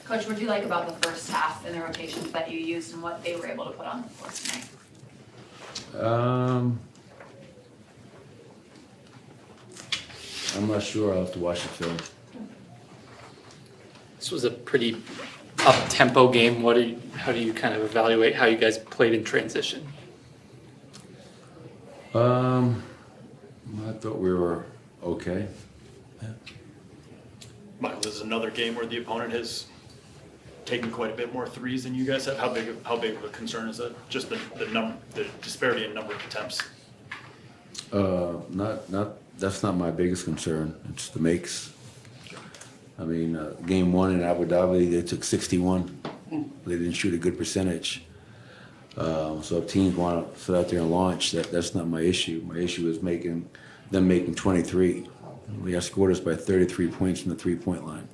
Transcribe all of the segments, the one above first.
Coach, what do you like about the first half and the rotations that you used and what they were able to put on for us tonight? I'm not sure. I'll have to watch the film. This was a pretty up-tempo game. How do you kind of evaluate how you guys played in transition? I thought we were okay. Michael, this is another game where the opponent has taken quite a bit more threes than you guys have. How big of a concern is that? Just the disparity in number of attempts. That's not my biggest concern. It's the makes. I mean, game one in Abu Dhabi, they took 61. They didn't shoot a good percentage. So if teams want to sit out there and launch, that's not my issue. My issue is making 23. We outscored us by 33 points from the three-point line.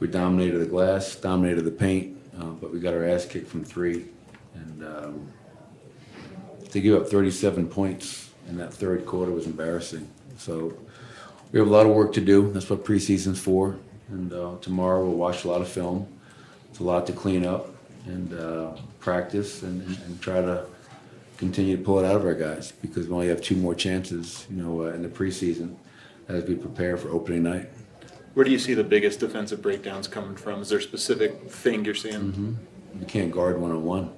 We dominated the glass, dominated the paint, but we got our ass kicked from three. And to give up 37 points in that third quarter was embarrassing. So we have a lot of work to do. That's what preseason's for. And tomorrow we'll watch a lot of film. It's a lot to clean up and practice and try to continue to pull it out of our guys, because we only have two more chances, in the preseason as we prepare for opening night. Where do you see the biggest defensive breakdowns coming from? Is there a specific thing you're seeing? Mm-hmm. You can't guard one-on-one.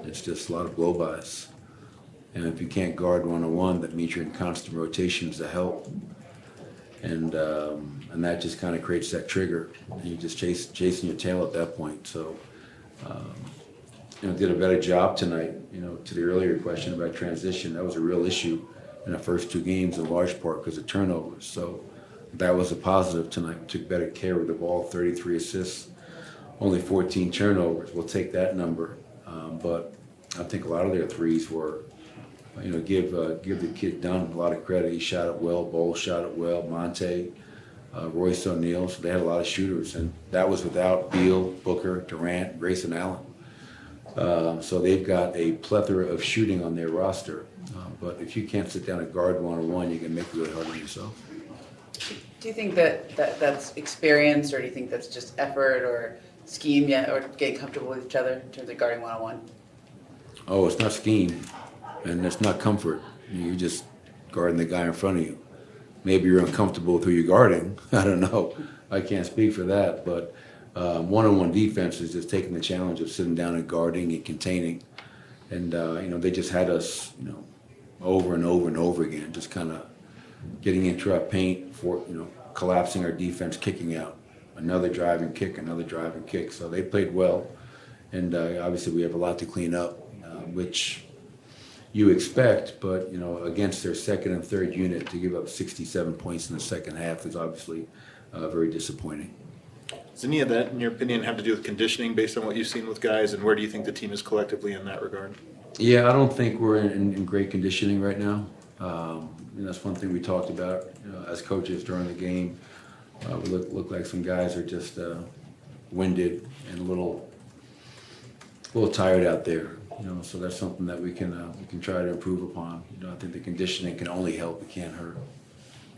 It's just a lot of blow-bys. And if you can't guard one-on-one, that means you're in constant rotations to help. And that just kind of creates that trigger. And you're just chasing your tail at that point. So, did a better job tonight, to the earlier question about transition. That was a real issue in the first two games in large part because of turnovers. So that was a positive tonight. We took better care of the ball, 33 assists, only 14 turnovers. We'll take that number. But I think a lot of their threes were, give the kid Dunn a lot of credit. He shot it well. Bowles shot it well. Monte, Royce O'Neal. So they had a lot of shooters. And that was without Beal, Booker, Durant, Grayson Allen. So they've got a plethora of shooting on their roster. But if you can't sit down and guard one-on-one, you can make it really hard on yourself. Do you think that's experience, or do you think that's just effort or scheme yet, or getting comfortable with each other in terms of guarding one-on-one? Oh, it's not scheme, and it's not comfort. You're just guarding the guy in front of you. Maybe you're uncomfortable with who you're guarding. I don't know. I can't speak for that, but one-on-one defense is just taking the challenge of sitting down and guarding and containing. And, they just had us, over and over and over again, just kind of getting into our paint, collapsing our defense, kicking out. Another drive and kick, another drive and kick. So they played well. And obviously we have a lot to clean up, which you expect, but, against their second and third unit to give up 67 points in the second half is obviously very disappointing. Does any of that, in your opinion, have to do with conditioning based on what you've seen with guys, and where do you think the team is collectively in that regard? Yeah, I don't think we're in great conditioning right now. That's one thing we talked about as coaches during the game. We look like some guys are just winded and a little tired out there. So that's something that we can try to improve upon. I think the conditioning can only help; it can't hurt.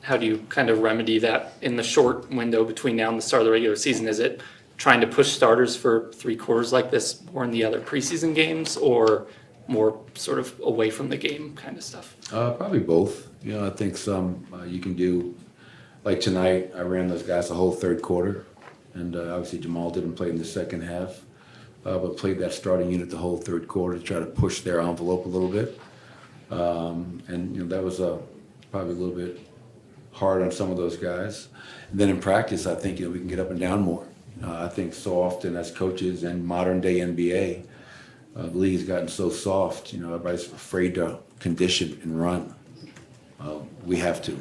How do you kind of remedy that in the short window between now and the start of the regular season? Is it trying to push starters for 3 quarters like this more in the other preseason games, or more sort of away from the game kind of stuff? Probably both. I think some you can do, like tonight, I ran those guys the whole third quarter, and obviously Jamal didn't play in the second half, but played that starting unit the whole third quarter to try to push their envelope a little bit. And that was probably a little bit hard on some of those guys. And then in practice, I think we can get up and down more. I think so often as coaches and modern day NBA, the league's gotten so soft. Everybody's afraid to condition and run. We have to.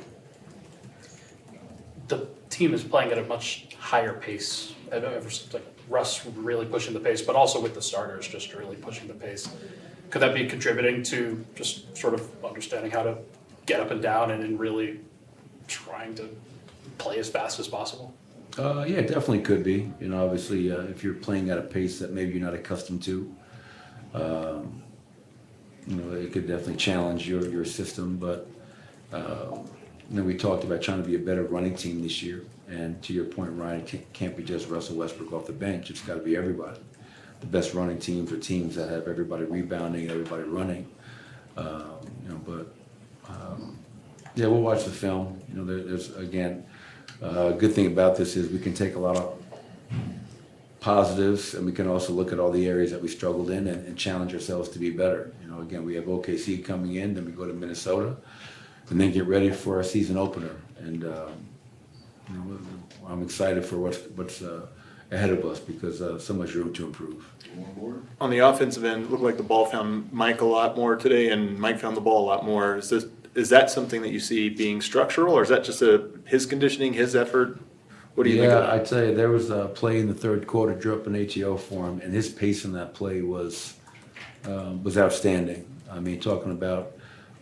The team is playing at a much higher pace. Like Russ really pushing the pace, but also with the starters just really pushing the pace. Could that be contributing to just sort of understanding how to get up and down and really trying to play as fast as possible? Yeah, it definitely could be. Obviously, if you're playing at a pace that maybe you're not accustomed to, it could definitely challenge your system. But we talked about trying to be a better running team this year, And to your point, Ryan, it can't be just Russell Westbrook off the bench. It's got to be everybody. The best running teams are teams that have everybody rebounding, everybody running. Yeah, we'll watch the film. There's again, a good thing about this is we can take a lot of positives, and we can also look at all the areas that we struggled in and challenge ourselves to be better. Again, we have OKC coming in, then we go to Minnesota, and then get ready for our season opener. And I'm excited for what's ahead of us because so much room to improve. On the offensive end, it looked like the ball found Mike a lot more today, and Mike found the ball a lot more. Is that something that you see being structural, or is that just his conditioning, his effort? What do you think of that? I tell you, there was a play in the third quarter, drew up an ATO for him, and his pace in that play was outstanding. I mean, talking about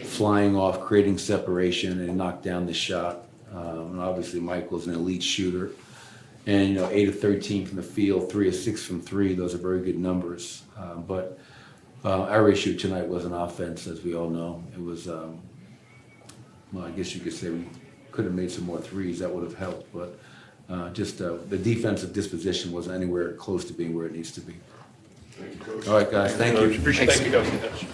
flying off, creating separation, and knocked down the shot. And obviously, Mike was an elite shooter. And, 8 of 13 from the field, 3 of 6 from 3. Those are very good numbers. But our issue tonight wasn't offense, as we all know. It was, I guess you could say we could have made some more threes. That would have helped. But just the defensive disposition wasn't anywhere close to being where it needs to be. All right, guys. Thank you. Appreciate it. Thank you, Coach.